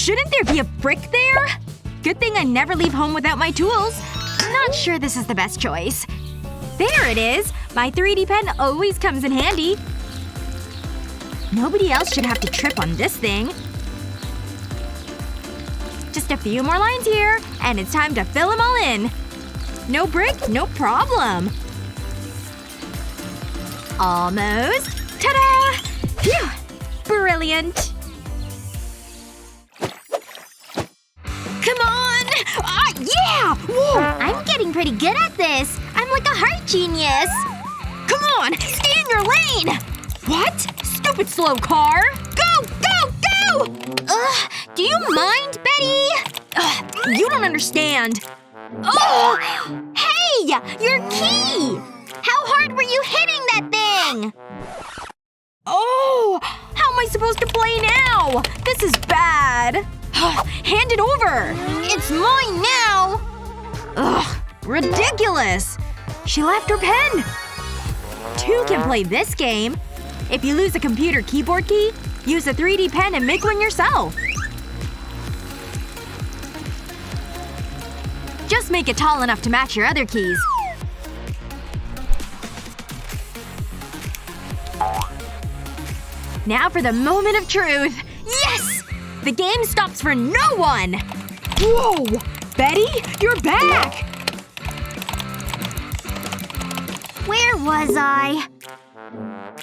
Shouldn't there be a brick there? Good thing I never leave home without my tools. Not sure this is the best choice. There it is! My 3D pen always comes in handy. Nobody else should have to trip on this thing. Just a few more lines here, and it's time to fill them all in. No brick, no problem. Almost. Ta-da! Phew! Brilliant. Come on! Ah, yeah! Whoa! I'm getting pretty good at this. I'm like a heart genius. Come on! Stay in your lane! What? Stupid slow car! Go! Go! Go! Ugh! Do you mind, Betty? Ugh! You don't understand. Oh! Hey! Your key! How hard were you hitting that thing? Oh! How am I supposed to play now? This is bad. Hand it over! It's mine now! Ugh. Ridiculous! She left her pen! Two can play this game. If you lose a computer keyboard key, use a 3D pen and make one yourself. Just make it tall enough to match your other keys. Now for the moment of truth. Yes! The game stops for no one! Whoa! Betty? You're back! Where was I?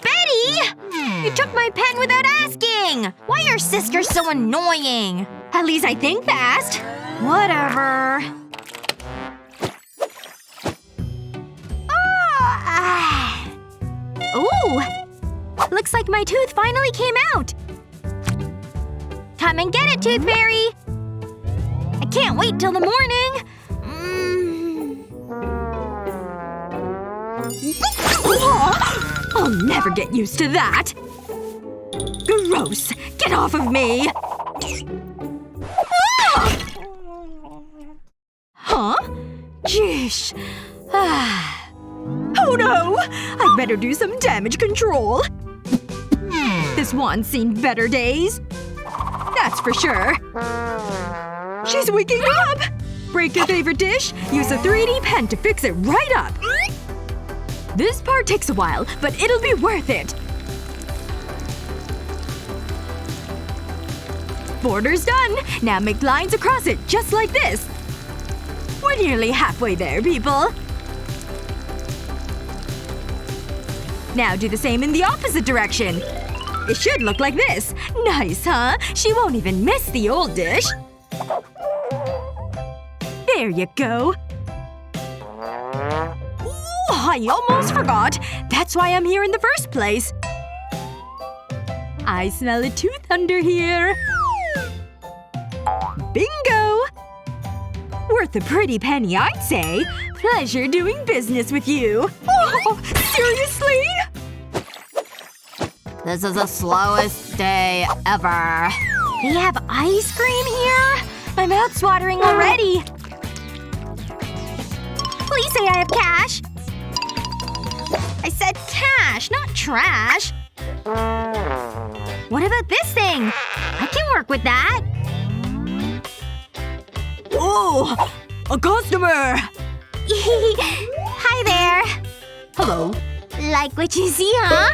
Betty! You took my pen without asking! Why are sisters so annoying? At least I think fast. Whatever. Ooh! Looks like my tooth finally came out. Come and get it, Tooth Fairy! I can't wait till the morning! I'll never get used to that! Gross! Get off of me! Huh? Jeesh. Oh no! I'd better do some damage control. This one's seen better days. That's for sure. She's waking up! Break your favorite dish, use a 3D pen to fix it right up. This part takes a while, but it'll be worth it. Border's done. Now make lines across it, just like this. We're nearly halfway there, people. Now do the same in the opposite direction. It should look like this. Nice, huh? She won't even miss the old dish. There you go. Ooh, I almost forgot. That's why I'm here in the first place. I smell a tooth under here. Bingo! Worth a pretty penny, I'd say. Pleasure doing business with you. Oh, seriously? This is the slowest day ever. They have ice cream here? My mouth's watering already. Please say I have cash. I said cash, not trash. What about this thing? I can work with that. Oh! A customer! Hi there. Hello. Like what you see, huh?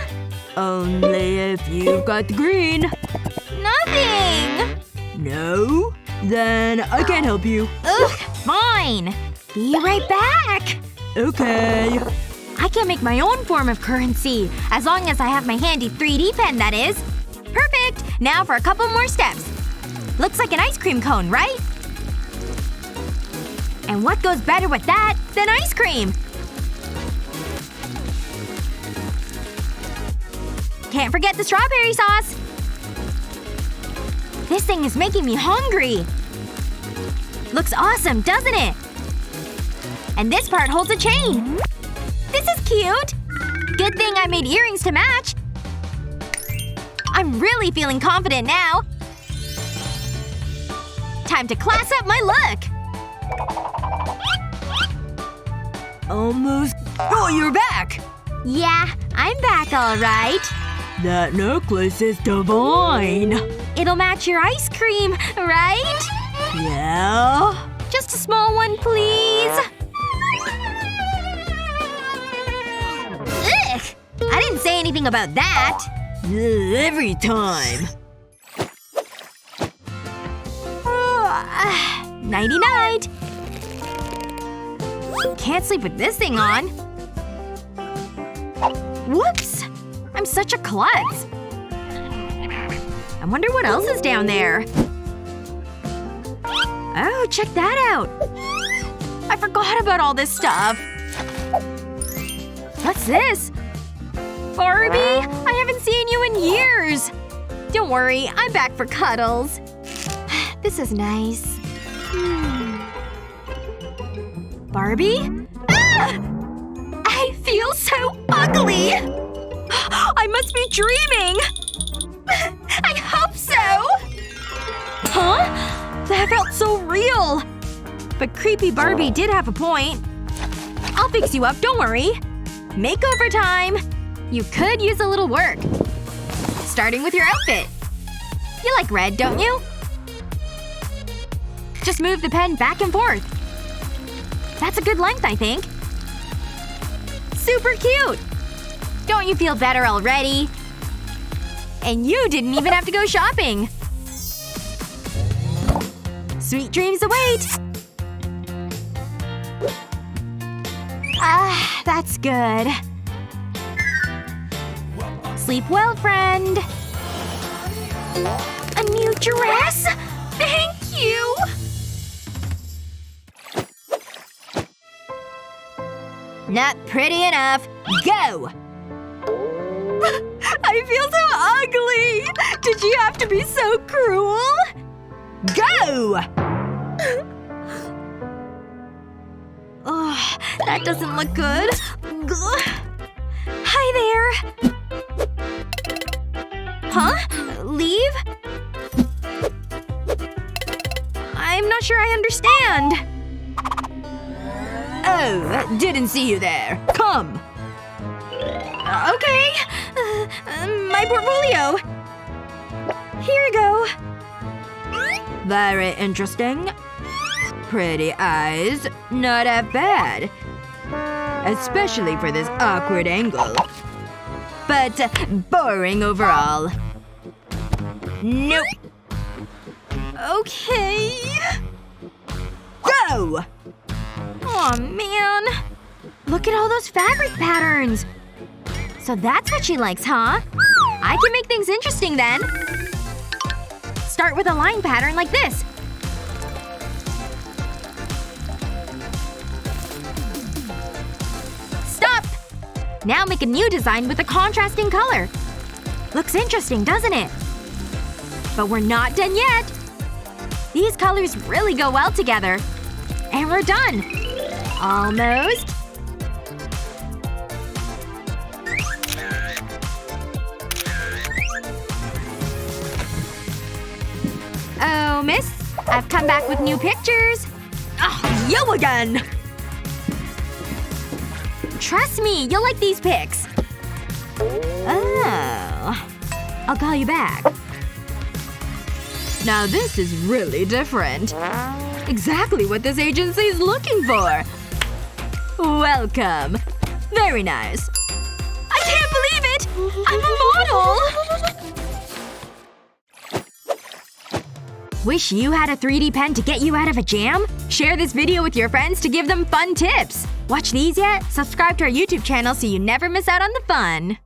Only if you've got the green. Nothing! No? Then I can't help you. Ugh, fine. Be right back. Okay. I can make my own form of currency. As long as I have my handy 3D pen, that is. Perfect! Now for a couple more steps. Looks like an ice cream cone, right? And what goes better with that than ice cream? Can't forget the strawberry sauce! This thing is making me hungry! Looks awesome, doesn't it? And this part holds a chain! This is cute! Good thing I made earrings to match! I'm really feeling confident now! Time to class up my look! Almost… Oh, you're back! Yeah, I'm back alright. That necklace is divine. It'll match your ice cream, right? Yeah? Just a small one, please. Ugh! I didn't say anything about that. Every time. Nighty-night. Can't sleep with this thing on. Whoops! I'm such a klutz. I wonder what else is down there. Oh, check that out. I forgot about all this stuff. What's this? Barbie? I haven't seen you in years. Don't worry, I'm back for cuddles. This is nice. Barbie? Ah! I feel so ugly! I must be dreaming! I hope so! Huh? That felt so real! But creepy Barbie did have a point. I'll fix you up, don't worry. Makeover time! You could use a little work. Starting with your outfit. You like red, don't you? Just move the pen back and forth. That's a good length, I think. Super cute! Don't you feel better already? And you didn't even have to go shopping. Sweet dreams await! Ah, that's good. Sleep well, friend. A new dress? Thank you! Not pretty enough. Go! I feel so ugly! Did you have to be so cruel? Go! Oh, that doesn't look good. Hi there! Huh? Leave? I'm not sure I understand. Oh, didn't see you there. Come! Okay. My portfolio. Here you go. Very interesting. Pretty eyes. Not that bad. Especially for this awkward angle. But boring overall. Nope. Okay. Go! Aw, man. Look at all those fabric patterns. So that's what she likes, huh? I can make things interesting then. Start with a line pattern like this. Stop! Now make a new design with a contrasting color. Looks interesting, doesn't it? But we're not done yet. These colors really go well together. And we're done. Almost. Oh, miss. I've come back with new pictures. Ah, you again! Trust me, you'll like these pics. Oh. I'll call you back. Now this is really different. Exactly what this agency's looking for. Welcome. Very nice. I can't believe it! I'm a model! Wish you had a 3D pen to get you out of a jam? Share this video with your friends to give them fun tips! Watch these yet? Subscribe to our YouTube channel so you never miss out on the fun!